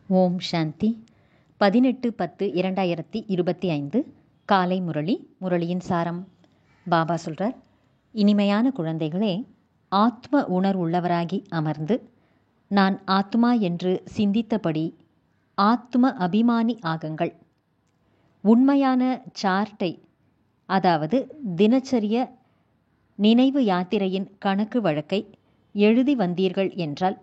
ஓம் சாந்தி. 18/10/2025 காலை முரளி. முரளியின் சாரம். பாபா சொல்கிறார், இனிமையான குழந்தைகளே, ஆத்ம உணர்வுள்ளவராகி அமர்ந்து நான் ஆத்மா என்று சிந்தித்தபடி ஆத்ம அபிமானி ஆகுங்கள். உண்மையான சார்ட்டை, அதாவது தினச்சரிய நினைவு யாத்திரையின் கணக்கு வழக்கை எழுதி வந்தீர்கள் என்றால்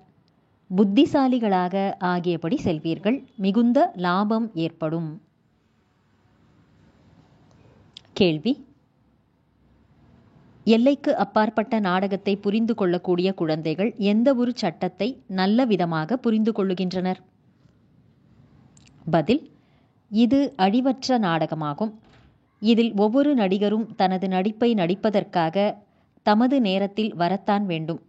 புத்திசாலிகளாக ஆகியபடி செல்வீர்கள். மிகுந்த லாபம் ஏற்படும். கேள்வி: எல்லைக்கு அப்பாற்பட்ட நாடகத்தை புரிந்து கொள்ளக்கூடிய குழந்தைகள் எந்த ஒரு சட்டத்தை நல்ல விதமாக புரிந்து கொள்ளுகின்றனர்? பதில்: இது அழிவற்ற நாடகமாகும். இதில் ஒவ்வொரு நடிகரும் தனது நடிப்பை நடிப்பதற்காக தமது நேரத்தில் வரத்தான் வேண்டும்.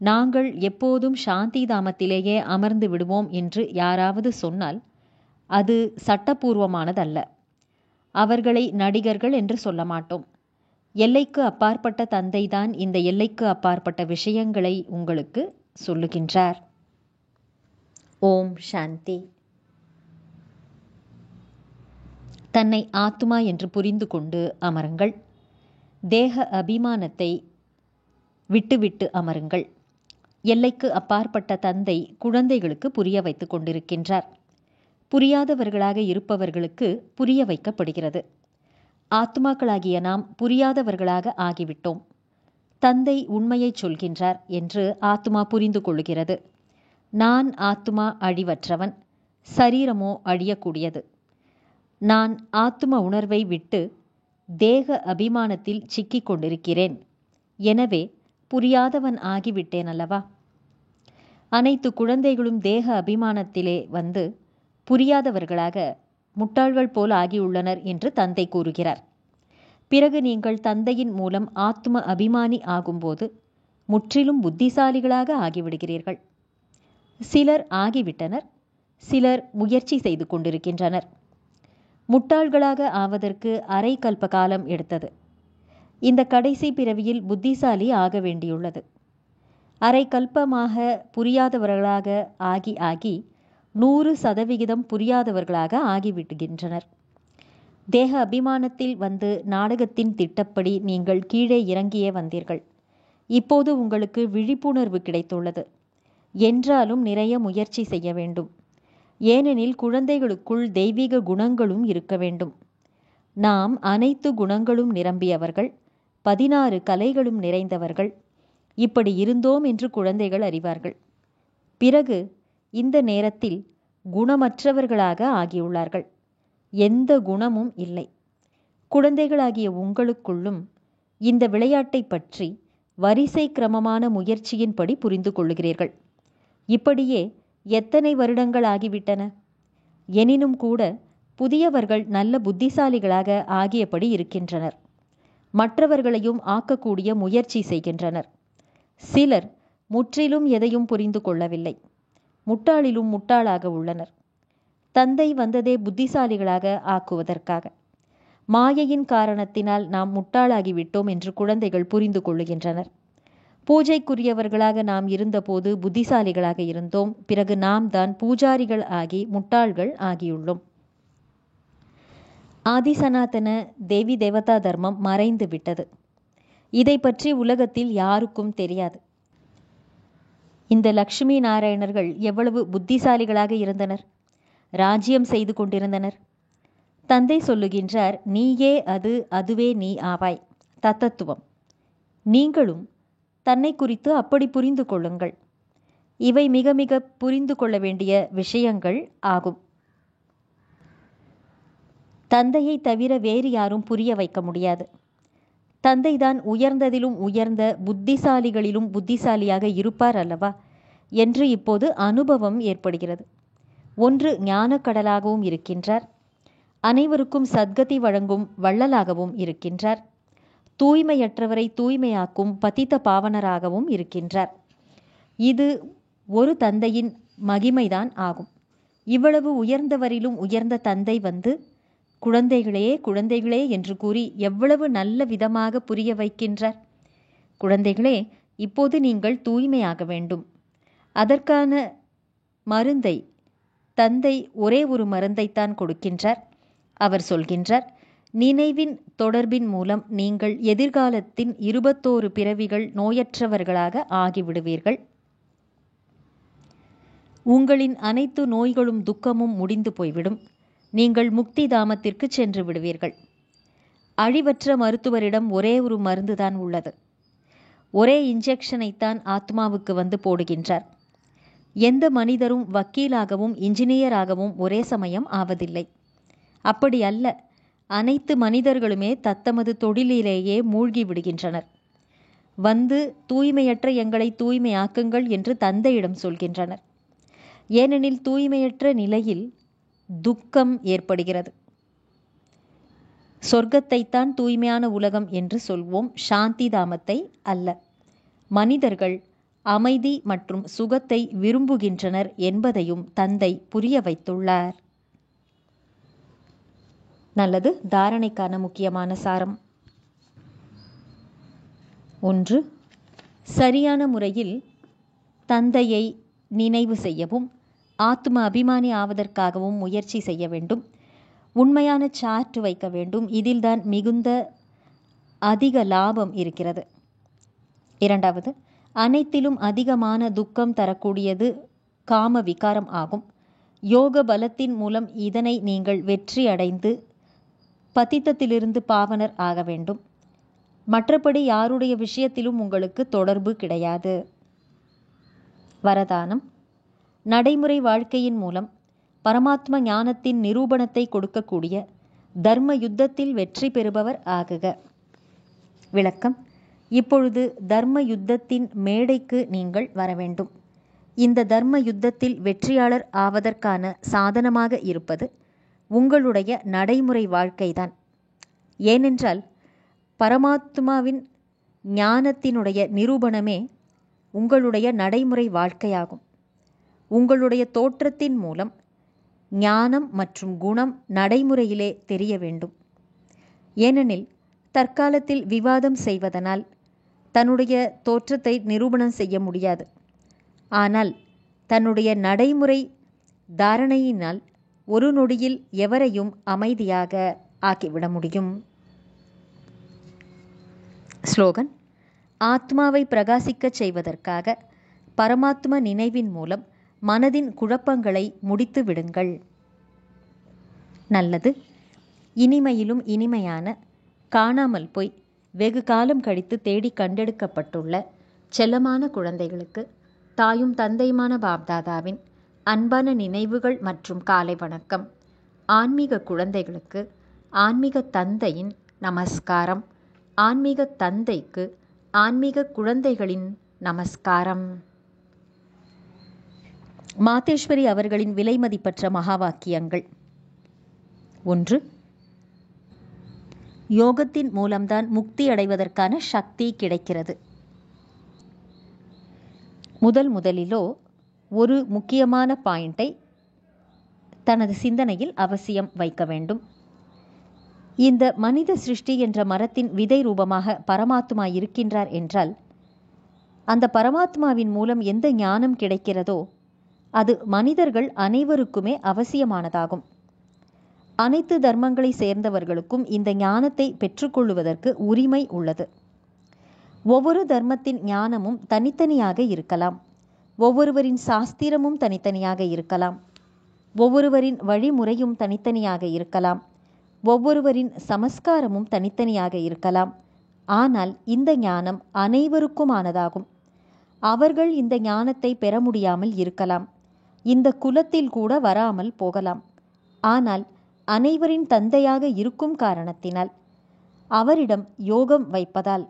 நாங்கள் எப்போதும் சாந்தி தாமத்திலேயே அமர்ந்து விடுவோம் என்று யாராவது சொன்னால் அது சட்டபூர்வமானதல்ல. அவர்களை நடிகர்கள் என்று சொல்ல மாட்டோம். எல்லைக்கு அப்பாற்பட்ட தந்தைதான் இந்த எல்லைக்கு அப்பாற்பட்ட விஷயங்களை உங்களுக்கு சொல்லுகின்றார். ஓம் சாந்தி. தன்னை ஆத்மா என்று புரிந்து கொண்டு அமருங்கள். தேக அபிமானத்தை விட்டுவிட்டு அமருங்கள். எல்லைக்கு அப்பாற்பட்ட தந்தை குழந்தைகளுக்கு புரிய வைத்து கொண்டிருக்கின்றார். புரியாதவர்களாக இருப்பவர்களுக்கு புரிய வைக்கப்படுகிறது. ஆத்மாக்களாகிய நாம் புரியாதவர்களாக ஆகிவிட்டோம். தந்தை உண்மையை சொல்கின்றார் என்று ஆத்மா புரிந்து கொள்கிறது. நான் ஆத்மா அழிவற்றவன், சரீரமோ அழியக்கூடியது. நான் ஆத்ம உணர்வை விட்டு தேக அபிமானத்தில் சிக்கிக் கொண்டிருக்கிறேன். எனவே புரியாதவன் ஆகிவிட்டேன் அல்லவா? அனைத்து குழந்தைகளும் தேக அபிமானத்திலே வந்து புரியாதவர்களாக முட்டாள்கள் போல் ஆகியுள்ளனர் என்று தந்தை கூறுகிறார். பிறகு நீங்கள் தந்தையின் மூலம் ஆத்ம அபிமானி ஆகும்போது முற்றிலும் புத்திசாலிகளாக ஆகிவிடுகிறீர்கள். சிலர் ஆகிவிட்டனர், சிலர் முயற்சி செய்து கொண்டிருக்கின்றனர். முட்டாள்களாக ஆவதற்கு அரை கல்ப காலம் எடுத்தது. இந்த கடைசி பிறவியில் புத்திசாலி ஆக வேண்டியுள்ளது. அரை கல்பமாக புரியாதவர்களாக ஆகி 100% புரியாதவர்களாக ஆகிவிடுகின்றனர். தேக அபிமானத்தில் வந்து நாடகத்தின் திட்டப்படி நீங்கள் கீழே இறங்கியே வந்தீர்கள். இப்போது உங்களுக்கு விழிப்புணர்வு கிடைத்துள்ளது. என்றாலும் நிறைய முயற்சி செய்ய வேண்டும். ஏனெனில் குழந்தைகளுக்குள் தெய்வீக குணங்களும் இருக்க வேண்டும். நாம் அனைத்து குணங்களும் நிரம்பியவர்கள், 16 கலைகளும் நிறைந்தவர்கள். இப்படி இருந்தோம் என்று குழந்தைகள் அறிவார்கள். பிறகு இந்த நேரத்தில் குணமற்றவர்களாக ஆகியுள்ளார்கள். எந்த குணமும் இல்லை. குழந்தைகளாகிய உங்களுக்குள்ளும் இந்த விளையாட்டை பற்றி வரிசை கிரமமான முயற்சியின்படி புரிந்து கொள்ளுகிறீர்கள். இப்படியே எத்தனை வருடங்கள் ஆகிவிட்டன. எனினும் கூட புதியவர்கள் நல்ல புத்திசாலிகளாக ஆகியபடி இருக்கின்றனர். மற்றவர்களையும் ஆக்கக்கூடிய முயற்சி செய்கின்றனர். சிலர் முற்றிலும் எதையும் புரிந்து கொள்ளவில்லை. முட்டாளிலும் முட்டாளாக உள்ளனர். தந்தை வந்ததே புத்திசாலிகளாக ஆக்குவதற்காக. மாயையின் காரணத்தினால் நாம் முட்டாளாகிவிட்டோம் என்று குழந்தைகள் புரிந்து கொள்ளுகின்றனர். பூஜைக்குரியவர்களாக நாம் இருந்தபோது புத்திசாலிகளாக இருந்தோம். பிறகு நாம் தான் பூஜாரிகள் ஆகி முட்டாள்கள் ஆகியுள்ளோம். ஆதிசனாதன தேவி தேவதா தர்மம் மறைந்து விட்டது. இதை பற்றி உலகத்தில் யாருக்கும் தெரியாது. இந்த லக்ஷ்மி நாராயணர்கள் எவ்வளவு புத்திசாலிகளாக இருந்தனர். ராஜ்யம் செய்து கொண்டிருந்தனர். தந்தை சொல்லுகின்றார், நீயே அது, அதுவே நீ ஆவாய். தத்தத்துவம். நீங்களும் தன்னை குறித்து அப்படி புரிந்து கொள்ளுங்கள். இவை மிக மிக புரிந்து கொள்ள வேண்டிய விஷயங்கள் ஆகும். தந்தையை தவிர வேறு யாரும் புரிய வைக்க முடியாது. தந்தைதான் உயர்ந்ததிலும் உயர்ந்த புத்திசாலிகளிலும் புத்திசாலியாக இருப்பார் அல்லவா என்று இப்போது அனுபவம் ஏற்படுகிறது. ஒன்று ஞானக்கடலாகவும் இருக்கின்றார். அனைவருக்கும் சத்கதி வழங்கும் வள்ளலாகவும் இருக்கின்றார். தூய்மையற்றவரை தூய்மையாக்கும் பதித்த பாவனராகவும் இருக்கின்றார். இது ஒரு தந்தையின் மகிமைதான் ஆகும். இவ்வளவு உயர்ந்தவரிலும் உயர்ந்த தந்தை வந்து குழந்தைகளே குழந்தைகளே என்று கூறி எவ்வளவு நல்ல விதமாக புரிய வைக்கின்றார். குழந்தைகளே, இப்போது நீங்கள் தூய்மையாக வேண்டும். அதற்கான மருந்தை தந்தை ஒரே ஒரு மருந்தைத்தான் கொடுக்கின்றார். அவர் சொல்கின்றார், நினைவின் தொடர்பின் மூலம் நீங்கள் எதிர்காலத்தின் 21 பிறவிகள் நோயற்றவர்களாக ஆகிவிடுவீர்கள். உங்களின் அனைத்து நோய்களும் துக்கமும் முடிந்து போய்விடும். நீங்கள் முக்தி தாமத்திற்கு சென்று விடுவீர்கள். அழிவற்ற மருத்துவரிடம் ஒரே ஒரு மருந்துதான் உள்ளது. ஒரே இன்ஜெக்ஷனைத்தான் ஆத்மாவுக்கு வந்து போடுகின்றார். எந்த மனிதரும் வக்கீலாகவும் இன்ஜினியராகவும் ஒரே சமயம் ஆவதில்லை. அப்படி அல்ல, அனைத்து மனிதர்களுமே தத்தமது தொழிலிலேயே மூழ்கி விடுகின்றனர். வந்து தூய்மையற்ற எங்களை தூய்மையாக்குங்கள் என்று தந்தையிடம் சொல்கின்றனர். ஏனெனில் தூய்மையற்ற நிலையில் துக்கம் ஏற்படுகிறது. சொர்க்கத்தைத்தான் தூய்மையான உலகம் என்று சொல்வோம், சாந்தி தாமத்தை அல்ல. மனிதர்கள் அமைதி மற்றும் சுகத்தை விரும்புகின்றனர் என்பதையும் தந்தை புரிய வைத்துள்ளார். நல்லது. தாரணைக்கான முக்கியமான சாரம். 1. சரியான முறையில் தந்தையை நினைவு செய்யவும் ஆத்ம அபிமானி ஆவதற்காகவும் முயற்சி செய்ய வேண்டும். உண்மையான சார்ட் வைக்க வேண்டும். இதில்தான் மிகுந்த அதிக லாபம் இருக்கிறது. 2. அனைத்திலும் அதிகமான துக்கம் தரக்கூடியது காம விகாரம் ஆகும். யோக பலத்தின் மூலம் இதனை நீங்கள் வெற்றி அடைந்து பதித்தத்திலிருந்து பாவனர் ஆக வேண்டும். மற்றபடி யாருடைய விஷயத்திலும் உங்களுக்கு தொடர்பு கிடையாது. வரதானம். நடைமுறை வாழ்க்கையின் மூலம் பரமாத்ம ஞானத்தின் நிரூபணத்தை கொடுக்கக்கூடிய தர்ம யுத்தத்தில் வெற்றி பெறுபவர் ஆகுக. விளக்கம். இப்பொழுது தர்ம யுத்தத்தின் மேடைக்கு நீங்கள் வர வேண்டும். இந்த தர்ம யுத்தத்தில் வெற்றியாளர் ஆவதற்கான சாதனமாக இருப்பது உங்களுடைய நடைமுறை வாழ்க்கைதான். ஏனென்றால் பரமாத்மாவின் ஞானத்தினுடைய நிரூபணமே உங்களுடைய நடைமுறை வாழ்க்கையாகும். உங்களுடைய தோற்றத்தின் மூலம் ஞானம் மற்றும் குணம் நடைமுறையிலே தெரிய வேண்டும். ஏனெனில் தற்காலத்தில் விவாதம் செய்வதனால் தன்னுடைய தோற்றத்தை நிரூபணம் செய்ய முடியாது. ஆனால் தன்னுடைய நடைமுறை தாரணையினால் ஒரு நொடியில் எவரையும் அமைதியாக ஆக்கிவிட முடியும். ஸ்லோகன். ஆத்மாவை பிரகாசிக்கச் செய்வதற்காக பரமாத்ம நினைவின் மூலம் மனதின் குழப்பங்களை முடித்து விடுங்கள். நல்லது. இனிமையிலும் இனிமையான, காணாமல் போய் வெகு காலம் கழித்து தேடி கண்டெடுக்கப்பட்டுள்ள செல்லமான குழந்தைகளுக்கு தாயும் தந்தையுமான பாப்தாதாவின் அன்பான நினைவுகள் மற்றும் காலை வணக்கம். ஆன்மீக குழந்தைகளுக்கு ஆன்மீக தந்தையின் நமஸ்காரம். ஆன்மீக தந்தைக்கு ஆன்மீக குழந்தைகளின் நமஸ்காரம். மாதேஸ்வரி அவர்களின் விலைமதிப்பற்ற மகா வாக்கியங்கள். 1. யோகத்தின் மூலம்தான் முக்தி அடைவதற்கான சக்தி கிடைக்கிறது. முதலிலோ ஒரு முக்கியமான பாயிண்டை தனது சிந்தனையில் அவசியம் வைக்க வேண்டும். இந்த மனித சிருஷ்டி என்ற மரத்தின் விதை ரூபமாக பரமாத்மா இருக்கின்றார் என்றால், அந்த பரமாத்மாவின் மூலம் எந்த ஞானம் கிடைக்கிறதோ அது மனிதர்கள் அனைவருக்குமே அவசியமானதாகும். அனைத்து தர்மங்களை சேர்ந்தவர்களுக்கும் இந்த ஞானத்தை பெற்றுக்கொள்வதற்கு உரிமை உள்ளது. ஒவ்வொரு தர்மத்தின் ஞானமும் தனித்தனியாக இருக்கலாம். ஒவ்வொருவரின் சாஸ்திரமும் தனித்தனியாக இருக்கலாம். ஒவ்வொருவரின் வழிமுறையும் தனித்தனியாக இருக்கலாம். ஒவ்வொருவரின் சமஸ்காரமும் தனித்தனியாக இருக்கலாம். ஆனால் இந்த ஞானம் அனைவருக்குமானதாகும். அவர்கள் இந்த ஞானத்தை பெற முடியாமல் இருக்கலாம். இந்த குலத்தில் கூட வராமல் போகலாம். ஆனால் அனைவரின் தந்தையாக இருக்கும் காரணத்தினால், அவரிடம் யோகம் வைப்பதால்,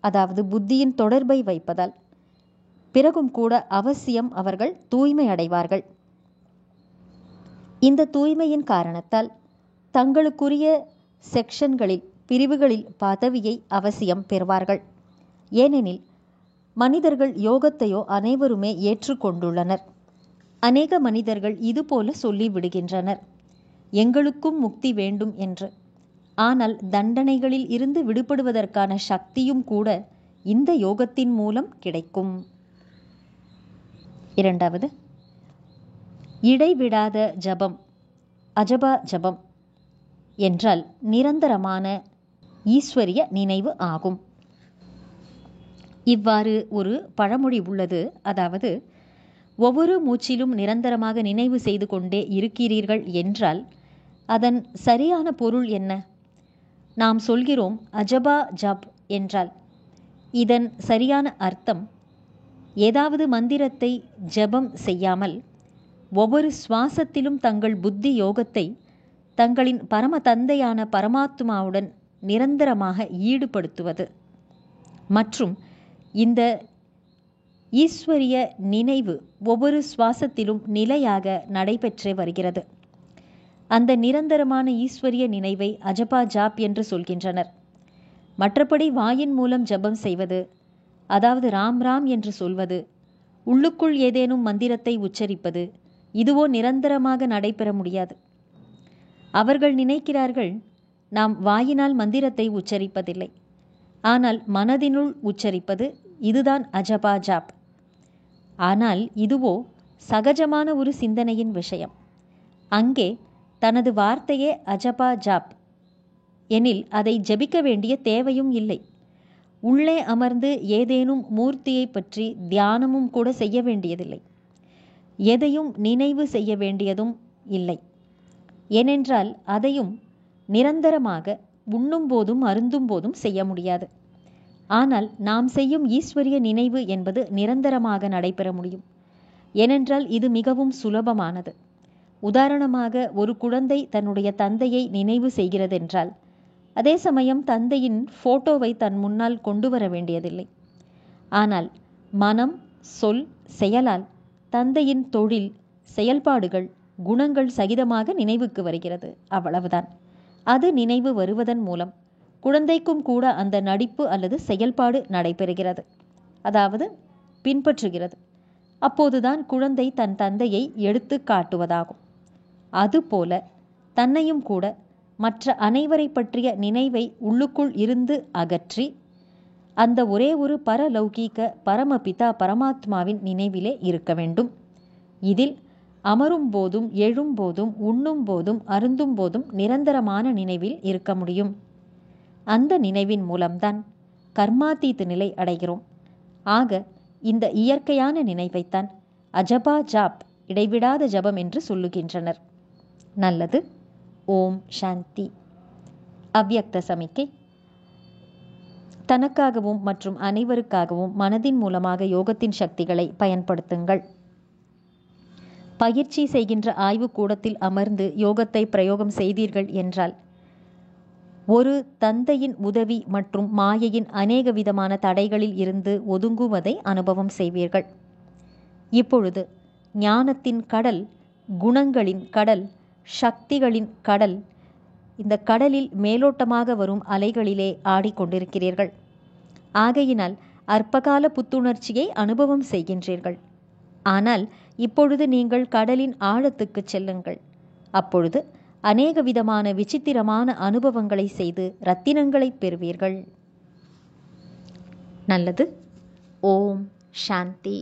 அதாவது புத்தியின் தொடர்பை வைப்பதால் பிறகும் கூட அவசியம் அவர்கள் தூய்மை அடைவார்கள். இந்த தூய்மையின் காரணத்தால் தங்களுக்குரிய செக்ஷன்களில், பிரிவுகளில் பதவியை அவசியம் பெறுவார்கள். ஏனெனில் மனிதர்கள் யோகத்தையோ அனைவருமே ஏற்றுக்கொண்டுள்ளனர். அநேக மனிதர்கள் இதுபோல சொல்லி விடுகின்றனர், எங்களுக்கும் முக்தி வேண்டும் என்று. ஆனால் தண்டனைகளில் இருந்து விடுபடுவதற்கான சக்தியும் கூட இந்த யோகத்தின் மூலம் கிடைக்கும். 2. இடைவிடாத ஜபம், அஜபா ஜபம் என்றால் நிரந்தரமான ஈஸ்வரிய நினைவு ஆகும். இவ்வாறு ஒரு பழமொழி உள்ளது. அதாவது, ஒவ்வொரு மூச்சிலும் நிரந்தரமாக நினைவு செய்து கொண்டே இருக்கிறீர்கள் என்றால் அதன் சரியான பொருள் என்ன? நாம் சொல்கிறோம் அஜபா ஜப் என்றால் இதன் சரியான அர்த்தம், ஏதாவது மந்திரத்தை ஜபம் செய்யாமல் ஒவ்வொரு சுவாசத்திலும் தங்கள் புத்தி யோகத்தை தங்களின் பரம தந்தையான பரமாத்மாவுடன் நிரந்தரமாக ஈடுபடுத்துவது மற்றும் இந்த ஈஸ்வரிய நினைவு ஒவ்வொரு சுவாசத்திலும் நிலையாக நடைபெற்றே வருகிறது. அந்த நிரந்தரமான ஈஸ்வரிய நினைவை அஜபா ஜாப் என்று சொல்கின்றனர். மற்றபடி வாயின் மூலம் ஜபம் செய்வது, அதாவது ராம் ராம் என்று சொல்வது, உள்ளுக்குள் ஏதேனும் மந்திரத்தை உச்சரிப்பது, இதுவோ நிரந்தரமாக நடைபெற முடியாது. அவர்கள் நினைக்கிறார்கள் நாம் வாயினால் மந்திரத்தை உச்சரிப்பதில்லை, ஆனால் மனதினுள் உச்சரிப்பது, இதுதான் அஜபா ஜாப். ஆனால் இதுவோ சகஜமான ஒரு சிந்தனையின் விஷயம். அங்கே தனது வார்த்தையே அஜபா ஜாப் எனில் அதை ஜபிக்க வேண்டிய தேவையும் இல்லை. உள்ளே அமர்ந்து ஏதேனும் மூர்த்தியை பற்றி தியானமும் கூட செய்ய வேண்டியதில்லை. எதையும் நினைவு செய்ய வேண்டியதும் இல்லை. ஏனென்றால் அதையும் நிரந்தரமாக உண்ணும் போதும் அருந்தும் போதும் செய்ய முடியாது. ஆனால் நாம் செய்யும் ஈஸ்வரிய நினைவு என்பது நிரந்தரமாக நடைபெற முடியும். ஏனென்றால் இது மிகவும் சுலபமானது. உதாரணமாக, ஒரு குழந்தை தன்னுடைய தந்தையை நினைவு செய்கிறதென்றால் அதே சமயம் தந்தையின் போட்டோவை தன் முன்னால் கொண்டு வர வேண்டியதில்லை. ஆனால் மனம், சொல், செயலால் தந்தையின் தொழில், செயல்பாடுகள், குணங்கள் சகிதமாக நினைவுக்கு வருகிறது. அவ்வளவுதான். அது நினைவு வருவதன் மூலம் குழந்தைக்கும் கூட அந்த நடிப்பு அல்லது செயல்பாடு நடைபெறுகிறது, அதாவது பின்பற்றுகிறது. அப்போதுதான் குழந்தை தன் தந்தையை எடுத்து காட்டுவதாகும். அதுபோல தன்னையும் கூட மற்ற அனைவரை பற்றிய நினைவை உள்ளுக்குள் இருந்து அகற்றி அந்த ஒரே ஒரு பரலௌகீக பரமபிதா பரமாத்மாவின் நினைவிலே இருக்க வேண்டும். இதில் அமரும் போதும், எழும் போதும், உண்ணும் போதும், அருந்தும் போதும் நிரந்தரமான நினைவில் இருக்க முடியும். அந்த நினைவின் மூலம்தான் கர்மாதீத நிலை அடைகிறோம். ஆக இந்த இயற்கையான நினைவைத்தான் அஜபா ஜாப், இடைவிடாத ஜபம் என்று சொல்லுகின்றனர். நல்லது. ஓம் சாந்தி. அவ்யக்த சமிக்கை. தனக்காகவும் மற்றும் அனைவருக்காகவும் மனதின் மூலமாக யோகத்தின் சக்திகளை பயன்படுத்துங்கள். பயிற்சி செய்கின்ற ஆய்வுக்கூடத்தில் அமர்ந்து யோகத்தை பிரயோகம் செய்தீர்கள் என்றால் ஒரு தந்தையின் உதவி மற்றும் மாயையின் அநேக விதமான தடைகளில் இருந்து ஒதுங்குவதை அனுபவம் செய்வீர்கள். இப்பொழுது ஞானத்தின் கடல், குணங்களின் கடல், சக்திகளின் கடல், இந்த கடலில் மேலோட்டமாக வரும் அலைகளிலே ஆடிக்கொண்டிருக்கிறீர்கள். ஆகையினால் அற்பகால புத்துணர்ச்சியை அனுபவம் செய்கின்றீர்கள். ஆனால் இப்பொழுது நீங்கள் கடலின் ஆழத்துக்கு செல்லுங்கள். அப்பொழுது அநேக விதமான விசித்திரமான அனுபவங்களை செய்து ரத்தினங்களை பெறுவீர்கள். நல்லது. ஓம் சாந்தி.